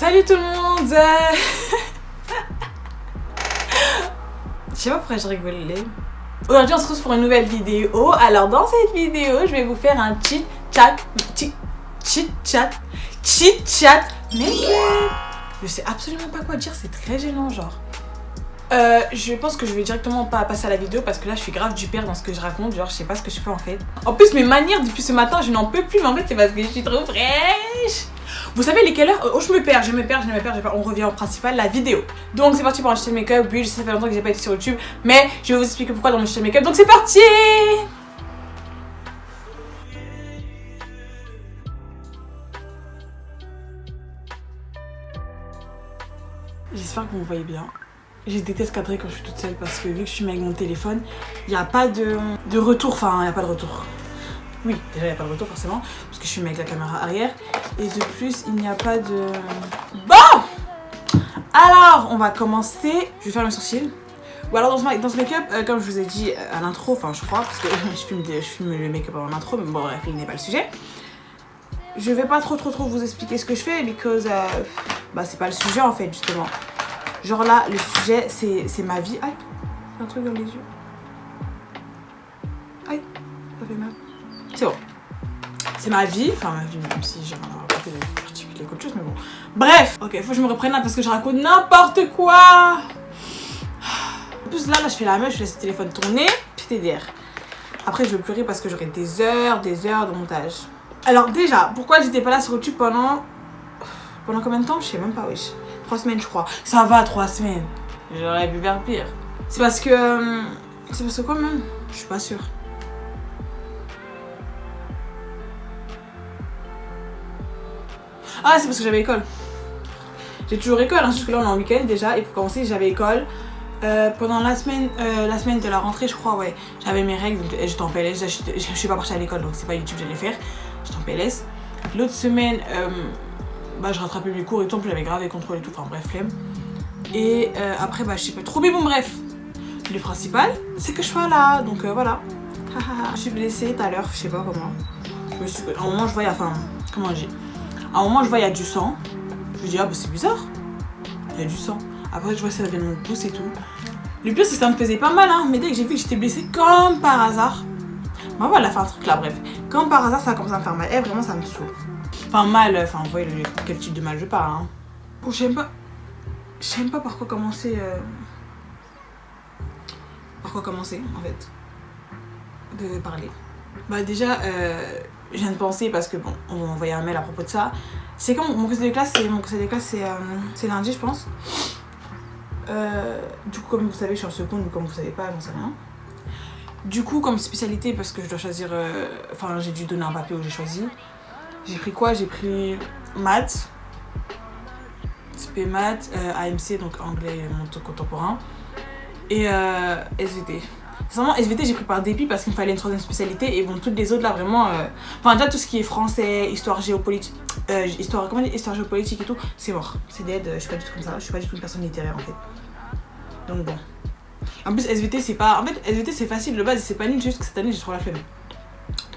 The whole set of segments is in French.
Salut tout le monde. Je sais pas pourquoi je rigolais. Aujourd'hui on se retrouve pour une nouvelle vidéo. Alors dans cette vidéo je vais vous faire un chit chat make-up. Je sais absolument pas quoi dire, c'est très gênant genre. Je pense que je vais directement pas passer à la vidéo parce que là je suis grave du père dans ce que je raconte, genre je sais pas ce que je fais en fait. En plus mes manières depuis ce matin je n'en peux plus, mais en fait c'est parce que je suis trop fraîche. Vous savez les quelle heure? Oh je me perds, on revient au principal, la vidéo. Donc c'est parti pour un tuto make-up. Oui je sais ça fait longtemps que j'ai pas été sur YouTube, mais je vais vous expliquer pourquoi dans mon tuto make-up, donc c'est parti. J'espère que vous me voyez bien. Je déteste cadrer quand je suis toute seule parce que vu que je suis avec mon téléphone, il n'y a pas de retour, enfin il n'y a pas de retour. Oui, déjà il n'y a pas de retour forcément, parce que je suis avec la caméra arrière. Et de plus, il n'y a pas de... Bon! Alors, on va commencer. Je vais faire mes sourcils. Ou alors dans ce make-up, comme je vous ai dit à l'intro, enfin je crois, parce que je filme le make-up avant l'intro, mais bon bref, il n'est pas le sujet. Je vais pas trop vous expliquer ce que je fais, because bah c'est pas le sujet en fait, justement. Genre là, le sujet, c'est ma vie. Aïe, j'ai un truc dans les yeux. Aïe, ça fait mal. C'est bon. C'est ma vie, enfin ma vie, même si j'ai rien à raconter de particulier qu'autre chose, mais bon. Bref, ok, faut que je me reprenne là parce que je raconte n'importe quoi. En plus là, je fais la meuf, je laisse le téléphone tourner, PTDR. Après, je veux pleurer parce que j'aurai des heures de montage. Alors déjà, pourquoi j'étais pas là sur YouTube pendant combien de temps? Je sais même pas, wesh. 3 semaines, je crois. Ça va, 3 semaines. J'aurais pu faire pire. C'est parce que... C'est parce que quoi même? Je suis pas sûre. Ah, c'est parce que j'avais école. J'ai toujours école, hein, jusque là on est en week-end déjà. Et pour commencer, j'avais école. Pendant la semaine de la rentrée, je crois, ouais. J'avais mes règles, donc j'étais en PLS. Je suis pas partie à l'école, donc c'est pas YouTube que j'allais faire. J'étais en PLS. L'autre semaine, bah, je rattrapais mes cours et tout. En plus, j'avais grave les contrôles et tout. Enfin, bref, flemme. Et après, bah, je sais pas trop. Mais bon, bref. Le principal, c'est que je sois là. Donc voilà. Je suis blessée tout à l'heure, je sais pas comment. À un moment, je vois, enfin, comment j'ai. À un moment, je vois, il y a du sang. Je me dis, ah bah c'est bizarre. Il y a du sang. Après, je vois, ça vient de mon pouce et tout. Le pire, c'est que ça me faisait pas mal, hein. Mais dès que j'ai vu que j'étais blessée, comme par hasard. Bah voilà, elle a fait un truc là, bref. Comme par hasard, ça a commencé à me faire mal. Et vraiment, ça me saoule. Enfin, mal, enfin, vous voyez quel type de mal je parle, hein. Bon, je sais même pas par quoi commencer. Par quoi commencer, en fait. De parler. Bah, déjà, je viens de penser parce que bon, on m'a envoyé un mail à propos de ça. C'est quand mon conseil de classe, c'est lundi, je pense. Du coup, comme vous savez, je suis en seconde, ou comme vous savez pas, j'en sais rien. Du coup, comme spécialité, parce que je dois choisir, enfin, j'ai dû donner un papier où j'ai choisi. J'ai pris quoi? J'ai pris maths, spé maths, AMC, donc anglais et monde contemporain, et SVT. Sincèrement, SVT, j'ai pris par dépit parce qu'il me fallait une troisième spécialité. Et bon, toutes les autres là, vraiment. Enfin, déjà, tout ce qui est français, histoire géopolitique. Histoire géopolitique et tout, c'est mort. C'est dead. Je suis pas du tout comme ça. Je suis pas du tout une personne littéraire en fait. Donc bon. En plus, SVT, c'est pas. En fait, SVT, c'est facile. De base, c'est pas nul. Juste que cette année, j'ai trop la flemme.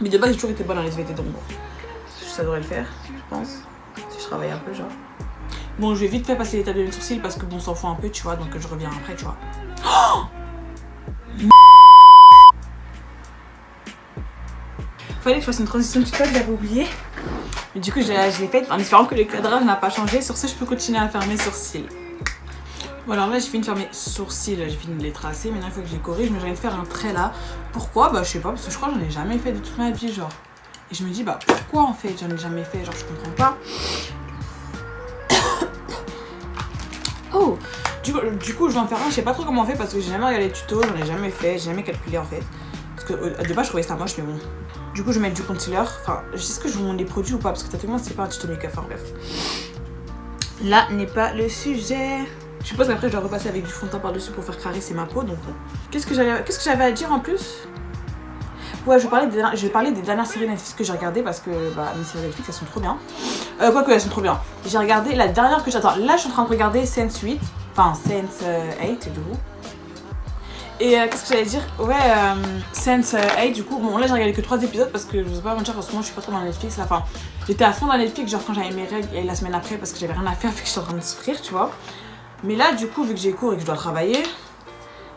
Mais de base, j'ai toujours été bonne dans SVT. Donc bon. Ça devrait le faire, je pense. Si je travaille un peu, genre. Bon, je vais vite faire passer l'étape de mes sourcils parce que bon, on s'en fout un peu, tu vois. Donc je reviens après, tu vois. Oh! Fallait que je fasse une transition TikTok, j'avais oublié. Mais du coup, je l'ai faite en espérant que le cadrage n'a pas changé. Sur ce, je peux continuer à faire mes sourcils. Bon, alors là, j'ai fini de faire mes sourcils, j'ai fini de les tracer. Maintenant, il faut que je les corrige. Mais j'ai envie de faire un trait là. Pourquoi? Bah, je sais pas, parce que je crois que j'en ai jamais fait de toute ma vie, genre. Et je me dis, bah, pourquoi en fait? J'en ai jamais fait, genre, je comprends pas. Oh! Du coup, je vais en faire un. Je sais pas trop comment on fait parce que j'ai jamais regardé les tutos, j'en ai jamais fait, j'ai jamais calculé en fait. Parce que de base, je trouvais ça moche, mais bon. Du coup, je vais mettre du concealer. Enfin, je sais ce que je vous montre les produits ou pas, parce que tellement c'est pas un tuto make-up. Enfin, bref. Là n'est pas le sujet. Je suppose qu'après, je dois repasser avec du fond de teint par-dessus pour faire caresser ma peau. Donc, bon. Qu'est-ce que j'avais à dire en plus? Ouais, je vais parler des dernières séries Netflix que j'ai regardées parce que bah, mes séries Netflix, elles sont trop bien. Quoique, elles sont trop bien. J'ai regardé la dernière que j'attends. Là, je suis en train de regarder Sense 8. Enfin, Sense 8, du coup. Et qu'est-ce que j'allais dire? Ouais, Sense8 du coup, bon là j'ai regardé que 3 épisodes parce que je sais pas mentir, en ce moment je suis pas trop dans Netflix là. Enfin, j'étais à fond dans Netflix genre quand j'avais mes règles et la semaine après parce que j'avais rien à faire vu que j'étais en train de souffrir, tu vois. Mais là du coup vu que j'ai cours et que je dois travailler,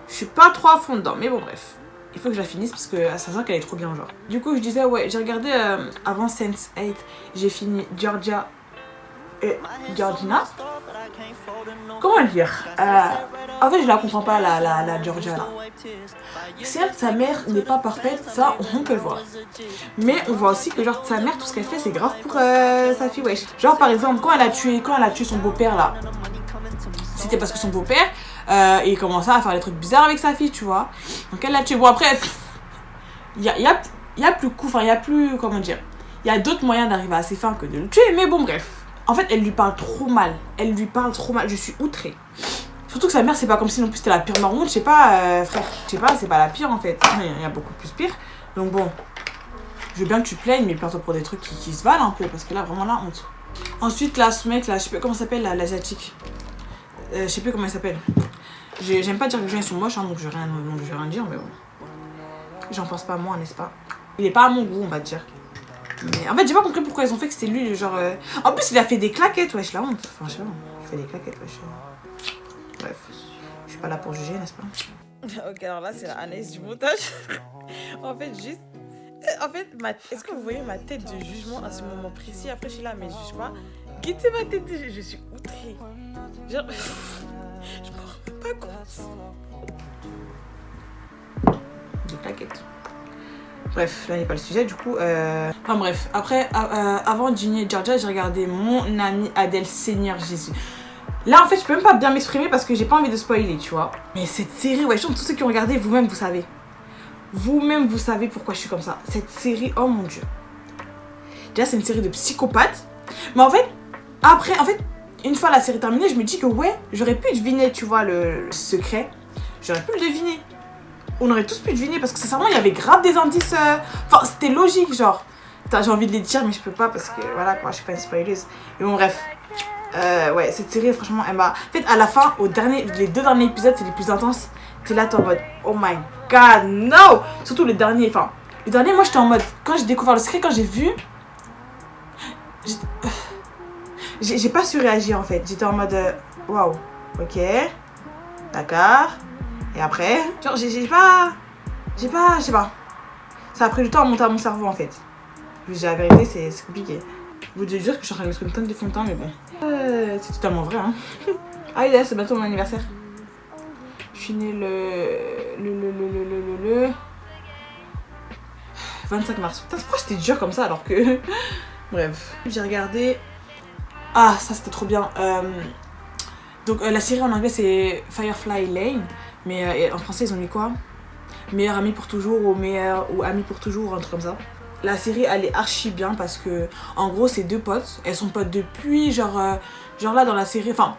je suis pas trop à fond dedans, mais bon bref. Il faut que je la finisse parce que ça sent qu'elle est trop bien genre. Du coup je disais ouais, j'ai regardé avant Sense8, j'ai fini Georgia et Georgina. Comment le dire en fait je la comprends pas la Georgia là. Certes sa mère n'est pas parfaite, ça on peut le voir. Mais on voit aussi que genre sa mère tout ce qu'elle fait c'est grave pour sa fille wesh. Genre par exemple quand elle a tué son beau-père là, c'était parce que son beau-père il commençait à faire des trucs bizarres avec sa fille tu vois. Donc elle l'a tué. Bon après il y a plus coup, enfin il y a plus comment dire. Il y a d'autres moyens d'arriver à ses fins que de le tuer mais bon bref. En fait, elle lui parle trop mal. Je suis outrée. Surtout que sa mère, c'est pas comme si non plus c'était la pire marmotte. Je sais pas, frère. Je sais pas, c'est pas la pire en fait. Il y a beaucoup plus pire. Donc bon, je veux bien que tu plaignes, mais plains-toi pour des trucs qui se valent un peu. Parce que là, vraiment là, honte. Ensuite, là, ce mec, là, je sais pas comment ça s'appelle, l'asiatique. Je sais plus comment il s'appelle. J'aime pas dire que les gens ils sont moches, hein, donc je vais rien dire, mais bon. J'en pense pas moins, n'est-ce pas? Il est pas à mon goût, on va dire. Mais en fait j'ai pas compris pourquoi ils ont fait que c'était lui genre en plus il a fait des claquettes wesh la honte. Enfin je sais pas, il fait des claquettes wesh. Bref, je suis pas là pour juger n'est-ce pas? Ok alors là c'est la analyse du montage. En fait juste est-ce que vous voyez ma tête de jugement à ce moment précis? Après je suis là mais je juge pas. Guettez ma tête de jugement, je suis outrée. Genre je m'en rends même pas compte. Des claquettes. Bref, là n'est pas le sujet du coup. Enfin bref, après, avant Ginny et Georgia, j'ai regardé Mon Amie Adèle, Seigneur Jésus. Là en fait, je peux même pas bien m'exprimer parce que j'ai pas envie de spoiler, tu vois. Mais cette série, ouais, je pense que tous ceux qui ont regardé, vous-même vous savez. Vous-même vous savez pourquoi je suis comme ça. Cette série, oh mon dieu. Déjà, c'est une série de psychopathes. Mais en fait, après, une fois la série terminée, je me dis que ouais, j'aurais pu deviner, tu vois, le secret. J'aurais pu le deviner. On aurait tous pu deviner parce que sincèrement il y avait grave des indices. Enfin c'était logique genre. Putain, j'ai envie de les dire mais je peux pas parce que voilà quoi, je suis pas une spoileuse. Mais bon bref. Ouais cette série franchement elle m'a. En fait à la fin, les 2 derniers épisodes c'est les plus intenses. T'es là t'es en mode oh my god no. Surtout le dernier. Enfin le dernier moi j'étais en mode. Quand j'ai découvert le secret, quand j'ai vu. J'ai pas su réagir en fait. J'étais en mode waouh ok. D'accord. Et après, genre j'ai pas, je sais pas. Ça a pris du temps à monter à mon cerveau en fait. Je vous dis la vérité, c'est compliqué. Je vous dis dire que je suis en train de mettre une tonne de fond de teint, mais bon. C'est totalement vrai, hein. Ah oui, c'est bientôt mon anniversaire. Je suis née le 25 mars. Putain, pourquoi j'étais dur comme ça alors que... Bref. J'ai regardé... Ah, ça c'était trop bien. Donc la série en anglais c'est Firefly Lane. Mais en français ils ont mis quoi? Meilleur ami pour toujours ou ami pour toujours, un truc comme ça. La série elle est archi bien parce que en gros c'est 2 potes. Elles sont potes depuis genre là dans la série. Enfin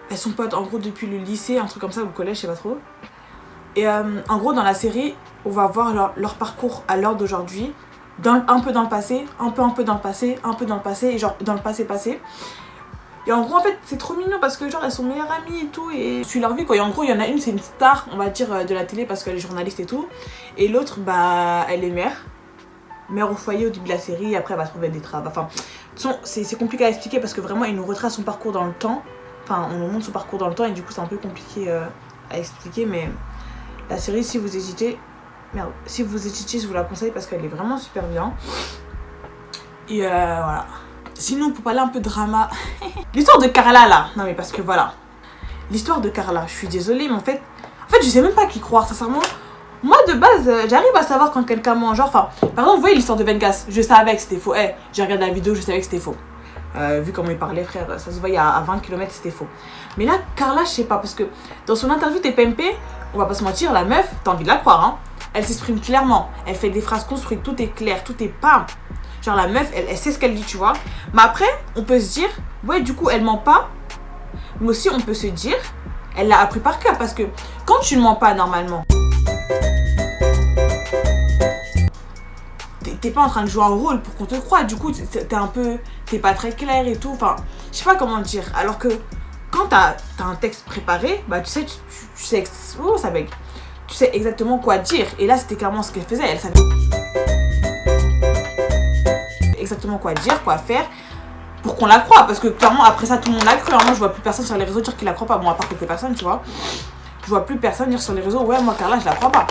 elles sont potes en gros depuis le lycée, un truc comme ça, ou le collège, je sais pas trop. Et en gros dans la série on va voir leur parcours à l'heure d'aujourd'hui. Un peu dans le passé, un peu dans le passé, un peu dans le passé et genre dans le passé. Et en gros en fait c'est trop mignon parce que genre elles sont meilleures amies et tout et je suis leur vie quoi. Et en gros il y en a une c'est une star on va dire de la télé parce qu'elle est journaliste et tout. Et l'autre bah elle est mère au foyer au début de la série et après elle va trouver des travaux. Enfin c'est compliqué à expliquer parce que vraiment il nous retrace son parcours dans le temps. Enfin on nous montre son parcours dans le temps et du coup c'est un peu compliqué à expliquer. Mais la série si vous hésitez, je vous la conseille parce qu'elle est vraiment super bien. Et voilà. Sinon, pour parler un peu de drama, l'histoire de Carla là, non mais parce que voilà, l'histoire de Carla, je suis désolée, mais en fait, je sais même pas qui croire, sincèrement. Moi de base, j'arrive à savoir quand quelqu'un ment, genre, enfin, par exemple, vous voyez l'histoire de Vengas, je savais que c'était faux, j'ai regardé la vidéo, je savais que c'était faux. Vu comment il parlait, frère, ça se voyait à 20 km, c'était faux. Mais là, Carla, je sais pas, parce que dans son interview TPMP, on va pas se mentir, la meuf, t'as envie de la croire, hein. Elle s'exprime clairement, elle fait des phrases construites, tout est clair, tout est pas... Genre la meuf, elle sait ce qu'elle dit, tu vois. Mais après, on peut se dire, ouais, du coup, elle ment pas. Mais aussi, on peut se dire, elle l'a appris par cœur. Parce que quand tu ne mens pas normalement, t'es pas en train de jouer un rôle pour qu'on te croie. Du coup, t'es pas très clair et tout. Enfin, je sais pas comment dire. Alors que quand t'as un texte préparé, bah tu sais, oh, ça bug. tu sais exactement quoi dire. Et là, c'était clairement ce qu'elle faisait. Elle savait exactement quoi dire, quoi faire pour qu'on la croie. Parce que clairement, après ça, tout le monde l'a cru. Moi, je vois plus personne sur les réseaux dire qu'il la croit pas. Bon, à part quelques personnes, tu vois. Je vois plus personne dire sur les réseaux, ouais, moi, Carla, je la crois pas.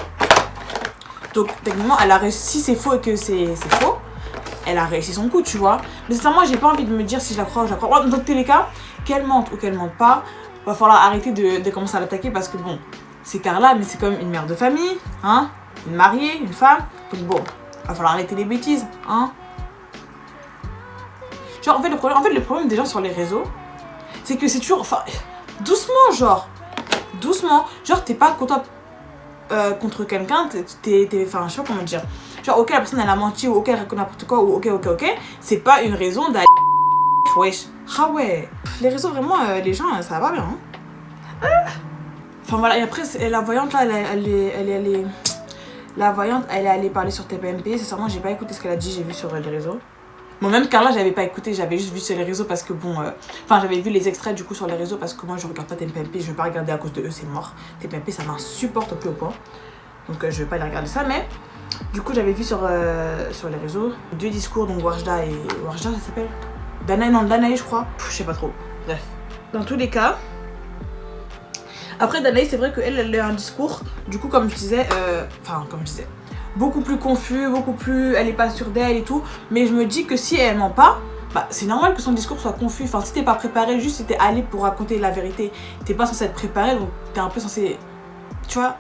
Donc, techniquement, elle a réussi. Si c'est faux et que c'est faux, elle a réussi son coup, tu vois. Mais sincèrement, j'ai pas envie de me dire si je la crois ou je la crois. Dans tous les cas, qu'elle mente ou qu'elle mente pas, va falloir arrêter de commencer à l'attaquer parce que bon, c'est Carla, mais c'est quand même une mère de famille, hein, une mariée, une femme. Donc bon, va falloir arrêter les bêtises, hein. Genre, en fait, le problème des gens sur les réseaux, c'est que c'est toujours, enfin, doucement, genre, t'es pas content contre quelqu'un, enfin, je sais pas comment dire. Genre, ok, la personne elle a menti, ou ok, elle raconte n'importe quoi, ou ok, c'est pas une raison d'aller. Wesh. Ah ouais. Les réseaux, vraiment, les gens, ça va pas bien. Hein. Enfin voilà, et après, la voyante là, la voyante, elle est allée parler sur TPMP. Sincèrement, j'ai pas écouté ce qu'elle a dit, j'ai vu sur les réseaux. Bon, même Carla, j'avais pas écouté, j'avais juste vu sur les réseaux parce que bon. Enfin, j'avais vu les extraits du coup sur les réseaux parce que moi je regarde pas TPMP, je vais pas regarder à cause de eux, c'est mort. TPMP, ça m'insupporte au plus haut point. Donc je vais pas aller regarder ça, mais du coup, j'avais vu sur les réseaux 2 discours, donc Warjda et. Warjda, ça s'appelle Danae, je crois. Je sais pas trop. Bref. Dans tous les cas. Après, Danae, c'est vrai qu'elle a un discours, du coup, comme je disais, beaucoup plus confus, beaucoup plus. Elle est pas sûre d'elle et tout. Mais je me dis que si elle ment pas, bah, c'est normal que son discours soit confus. Enfin, si t'es pas préparé, juste si t'es allé pour raconter la vérité, t'es pas censé être préparé, donc t'es un peu censé. Tu vois.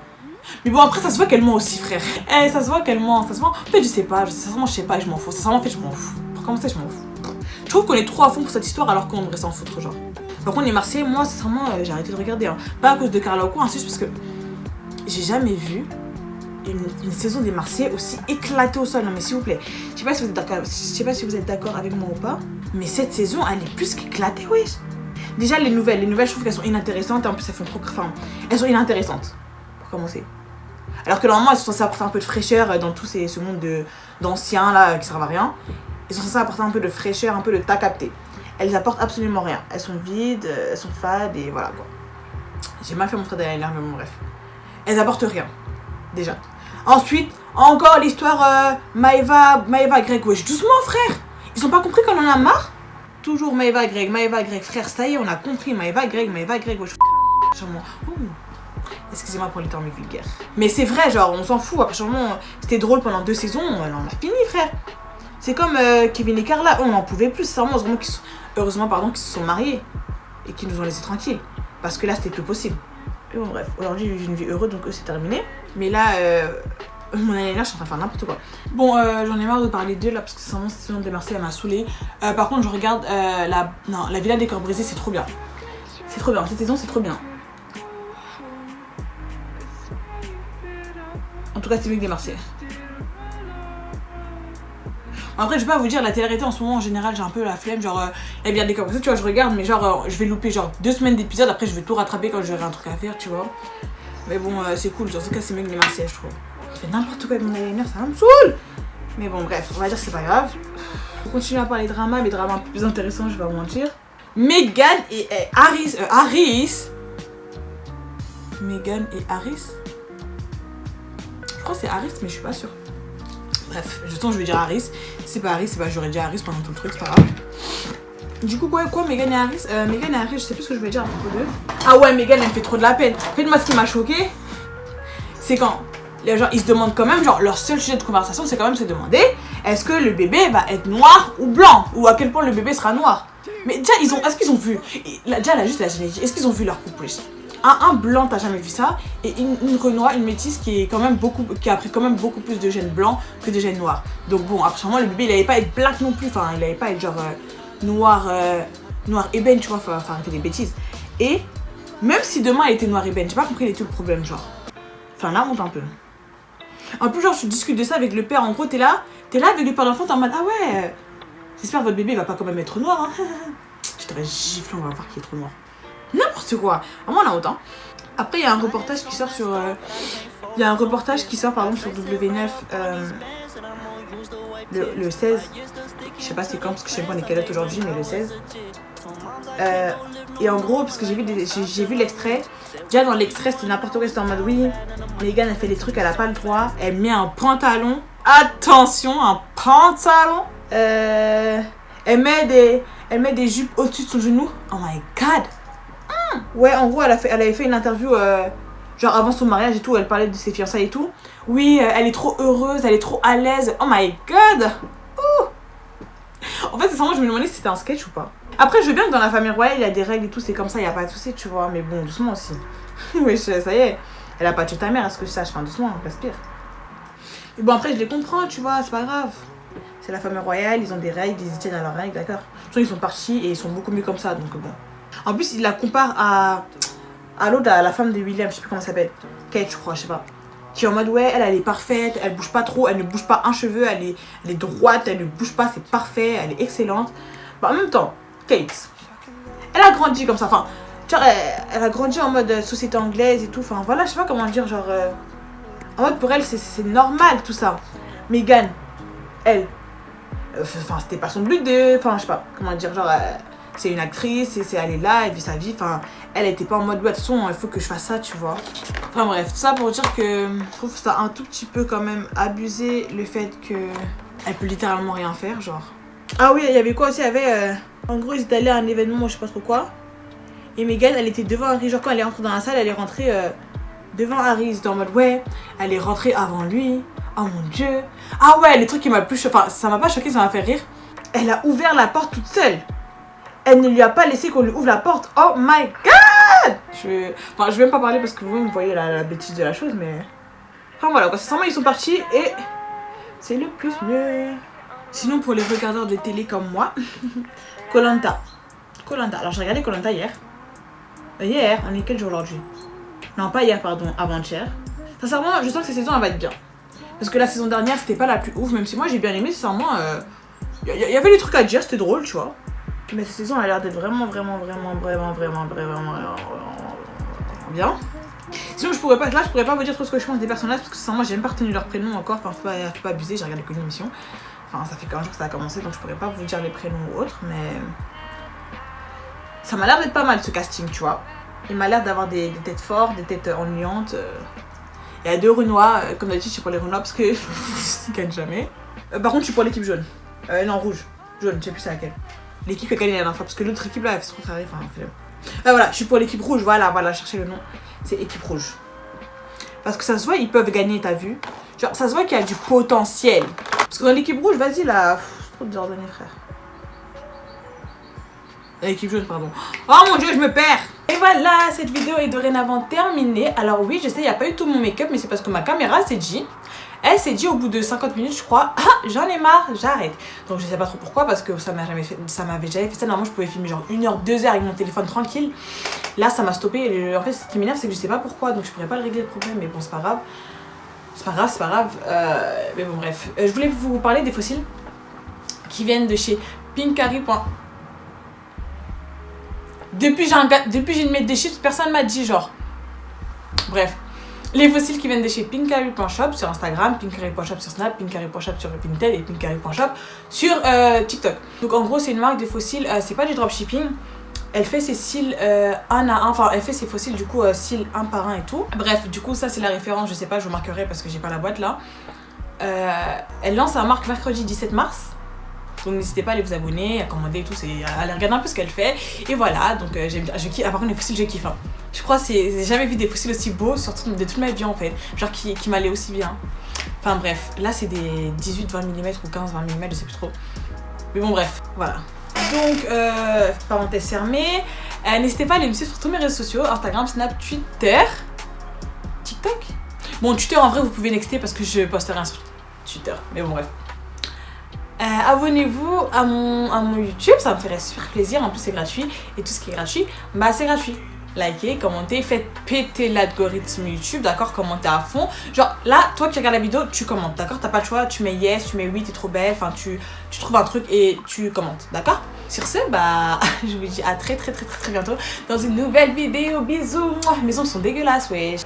Mais bon, après, ça se voit qu'elle ment aussi, frère. Ça se voit qu'elle ment. Ça se voit. En fait, je sais pas, je m'en fous. Sincèrement, en fait, je m'en fous. Pour commencer, je m'en fous. Je trouve qu'on est trop à fond pour cette histoire alors qu'on devrait s'en foutre, genre. Par contre, les Marseillais, moi, sincèrement, j'ai arrêté de regarder. Hein. Pas à cause de Carla ou quoi, c'est juste parce que j'ai jamais vu une saison des Marseillais aussi éclatée au sol. Non, mais s'il vous plaît, je sais pas si vous êtes d'accord avec moi ou pas, mais cette saison, elle est plus qu'éclatée, wesh. Déjà, les nouvelles, je trouve qu'elles sont inintéressantes et en plus, elles font trop. Enfin, elles sont inintéressantes, pour commencer. Alors que normalement, elles sont censées apporter un peu de fraîcheur dans tout ce monde d'anciens là qui servent à rien. Elles sont censées apporter un peu de fraîcheur, un peu de t'as capté. Elles apportent absolument rien. Elles sont vides, elles sont fades et voilà quoi. J'ai mal fait mon trait d'eyeliner, mais bon, bref. Elles apportent rien. Déjà. Ensuite, encore l'histoire Maëva Greg. Wesh, doucement, frère. Ils ont pas compris qu'on en a marre. Toujours Maëva Greg. Frère, ça y est, on a compris. Maëva Greg. Wesh. Excusez-moi pour les termes vulgaires. Mais c'est vrai, genre, on s'en fout. Après, c'était drôle pendant 2 saisons. On a fini, frère. C'est comme Kevin et Carla. On n'en pouvait plus. Heureusement, qu'ils se sont mariés. Et qu'ils nous ont laissés tranquilles. Parce que là, c'était plus possible. Et bon, bref. Aujourd'hui, j'ai une vie heureuse, donc eux, c'est terminé. Mais là, mon année là, je suis en train de faire n'importe quoi. Bon, j'en ai marre de parler d'eux, là, parce que sincèrement, cette saison de Marseille, elle m'a saoulée. Par contre, je regarde la Villa des Corps Brisés, c'est trop bien. C'est trop bien. Cette saison, c'est trop bien. En tout cas, c'est mieux que des Marseillais. Après, je vais pas vous dire, la télé-réalité en ce moment, en général, j'ai un peu la flemme. Genre, la Villa des Corps Brisés, tu vois, je regarde, mais genre, je vais louper genre 2 semaines d'épisodes. Après, je vais tout rattraper quand j'aurai un truc à faire, tu vois. Mais bon, c'est cool. Genre, en tout cas, c'est mieux que les Marseillais, je trouve. Je fais n'importe quoi avec mon eyeliner, ça me saoule. Mais bon, bref, on va dire que c'est pas grave. On continue à parler drama, mais drama un peu plus intéressant, je vais pas vous mentir. Meghan et Harris. Meghan et Harris. Je crois que c'est Harris, mais je suis pas sûre. Bref, je vais dire Harris. Si c'est pas Harris, j'aurais dit Harris pendant tout le truc, c'est pas grave. Du coup, quoi, Meghan et Harris Meghan et Harris, je sais plus ce que je vais dire à propos d'eux. Ah ouais, Meghan, elle me fait trop de la peine. En fait, moi, ce qui m'a choqué, c'est quand les gens, ils se demandent quand même, genre, leur seul sujet de conversation, c'est quand même se demander est-ce que le bébé va être noir ou blanc, ou à quel point le bébé sera noir. Mais déjà, est-ce qu'ils ont vu déjà, là, juste la génétique, est-ce qu'ils ont vu leur couple? Un blanc, t'as jamais vu ça, et une renoir, une métisse qui a pris quand même beaucoup plus de gènes blancs que de gènes noirs. Donc bon, après, le bébé, il allait pas être black non plus, enfin, il allait pas être genre noir ébène, tu vois, faut arrêter les bêtises. Et même si demain il était noir ébène, j'ai pas compris tout le problème, genre. Enfin, là, monte un peu. En plus, genre, tu discutes de ça avec le père, en gros, t'es là avec le père d'enfant, t'es en mode, ah ouais, j'espère que votre bébé va pas quand même être noir, hein. Je t'aurais giflé, on va voir qu'il est trop noir. N'importe quoi, vraiment la honte, hein. Après, il y a un reportage qui sort sur. Pardon, sur W9 le 16. Je sais pas c'est quand, parce que je sais pas on est quelle date aujourd'hui, mais le 16. Et en gros, parce que j'ai vu l'extrait, déjà dans l'extrait c'était n'importe quoi, c'était en mode oui, Megan elle fait des trucs, elle a pas le droit, elle met un pantalon, attention, un pantalon, elle met des jupes au-dessus de son genou, oh my god. Ouais, en gros elle avait fait une interview genre avant son mariage et tout, elle parlait de ses fiançailles et tout. Oui, elle est trop heureuse, elle est trop à l'aise, oh my god. En fait, c'est vraiment, je me demandais si c'était un sketch ou pas. Après, je veux bien que dans la famille royale, il y a des règles et tout, c'est comme ça, il n'y a pas de souci, tu vois. Mais bon, doucement aussi. Oui, ça y est. Elle a pas tué ta mère, à ce que je sache. Enfin, doucement, respire. Et bon, après, je les comprends, tu vois, c'est pas grave. C'est la famille royale, ils ont des règles, ils y tiennent à leurs règles, d'accord. Ils sont partis et ils sont beaucoup mieux comme ça, donc bon. En plus, il la compare à l'autre, à la femme de William, je sais plus comment elle s'appelle. Kate, je crois, je sais pas. Qui est en mode ouais, elle est parfaite, elle bouge pas trop, elle ne bouge pas un cheveu, elle est droite, elle ne bouge pas, c'est parfait, elle est excellente. Bah, en même temps, Kate, elle a grandi comme ça, enfin, genre elle a grandi en mode société anglaise et tout, enfin voilà, je sais pas comment dire, genre en mode pour elle c'est normal tout ça. Meghan, elle, enfin c'était pas son but de, enfin je sais pas comment dire, genre c'est une actrice, elle est là, elle vit sa vie, enfin elle était pas en mode ouais, de toute façon il faut que je fasse ça, tu vois. Enfin bref, tout ça pour dire que je trouve ça un tout petit peu quand même abusé le fait que elle peut littéralement rien faire, genre. Ah oui, il y avait quoi aussi, il y avait en gros ils étaient allés à un événement, je sais pas trop quoi. Et Meghan elle était devant Harry, genre quand elle est rentrée dans la salle, elle est rentrée devant Harry, ils étaient en mode ouais, elle est rentrée avant lui, oh mon dieu. Ah ouais, les trucs qui m'a le plus choqué, enfin ça m'a pas choqué, ça m'a fait rire. Elle a ouvert la porte toute seule. Elle ne lui a pas laissé qu'on lui ouvre la porte. Oh my god! Je vais même pas parler parce que vous me voyez la bêtise de la chose, mais... Enfin voilà, quoi. Sincèrement, ils sont partis et... c'est le plus mieux. Sinon, pour les regardeurs de télé comme moi... Koh-Lanta. Alors, j'ai regardé Koh-Lanta hier. Hier, on est quel jour aujourd'hui? Non, pas hier, pardon, avant-hier. Sincèrement, je sens que cette saison, elle va être bien. Parce que la saison dernière, c'était pas la plus ouf, même si moi, j'ai bien aimé, sincèrement... y avait des trucs à dire, c'était drôle, tu vois. Mais cette saison a l'air d'être vraiment bien. Sinon je pourrais pas vous dire trop ce que je pense des personnages parce que sincèrement j'ai même pas retenu leur prénom encore, enfin faut pas abuser, j'ai regardé qu'une émission. Enfin ça fait 15 jours que ça a commencé donc je pourrais pas vous dire les prénoms ou autres, mais ça m'a l'air d'être pas mal ce casting, tu vois. Il m'a l'air d'avoir des têtes fortes, des têtes ennuyantes. Il y a 2 Renois, comme d'habitude je suis pour les Renois parce que ils gagnent jamais. Par contre je suis pour l'équipe jaune. Non rouge, jaune, je sais plus c'est laquelle. L'équipe qui a gagné la dernière fois, parce que l'autre équipe là, elle fait trop carré, enfin, voilà, je suis pour l'équipe rouge, voilà, cherchez le nom. C'est équipe rouge. Parce que ça se voit, ils peuvent gagner, t'as vu? Genre, ça se voit qu'il y a du potentiel. Parce que dans l'équipe rouge, vas-y là, trop désordonné, frère. L'équipe jaune, pardon. Oh mon dieu, je me perds! Et voilà, cette vidéo est dorénavant terminée. Alors oui, je sais, il n'y a pas eu tout mon make-up, mais c'est parce que ma caméra s'est dit... Elle s'est dit au bout de 50 minutes, je crois, ah, j'en ai marre, j'arrête. Donc je sais pas trop pourquoi, parce que ça m'avait jamais fait ça. Normalement, je pouvais filmer genre 1 heure, 2 heures avec mon téléphone tranquille. Là, ça m'a stoppé. En fait, ce qui m'énerve, c'est que je sais pas pourquoi, donc je pourrais pas le régler le problème, mais bon, c'est pas grave. C'est pas grave. Mais bon, bref. Je voulais vous parler des fossiles qui viennent de chez Pinkari. Depuis, j'ai une mettre des chiffres, personne m'a dit genre. Bref. Les fossiles qui viennent de chez pinkari.shop sur Instagram, pinkari.shop sur Snap, pinkari.shop sur Pinterest et pinkari.shop sur TikTok. Donc en gros c'est une marque de fossiles, c'est pas du dropshipping. Elle fait ses cils un à un, enfin elle fait ses fossiles du coup cils un par un et tout. Bref, du coup ça c'est la référence, je sais pas, je vous marquerai parce que j'ai pas la boîte là. Elle lance sa marque mercredi 17 mars. Donc n'hésitez pas à aller vous abonner, à commander et tout, à aller regarder un peu ce qu'elle fait. Et voilà, donc j'aime bien, je kiffe. Ah, par contre les fossiles je kiffe hein. Je crois que j'ai jamais vu des fossiles aussi beaux surtout de toute ma vie en fait. Genre qui m'allaient aussi bien. Enfin bref, là c'est des 18-20 mm ou 15-20 mm, je sais plus trop. Mais bon bref, voilà. Donc, parenthèse fermée. N'hésitez pas à aller me suivre sur tous mes réseaux sociaux, Instagram, Snap, Twitter, TikTok. Bon, Twitter en vrai vous pouvez nexter parce que je poste rien sur Twitter. Mais bon bref. Abonnez-vous à mon YouTube, ça me ferait super plaisir, en plus c'est gratuit et tout ce qui est gratuit, bah c'est gratuit. Likez, commentez, faites péter l'algorithme YouTube, d'accord, commentez à fond. Genre là, toi qui regardes la vidéo, tu commentes, d'accord, t'as pas le choix, tu mets yes, tu mets oui, t'es trop belle, enfin tu trouves un truc et tu commentes, d'accord. Sur ce, bah je vous dis à très bientôt dans une nouvelle vidéo, bisous. Mes ongles sont dégueulasses, wesh.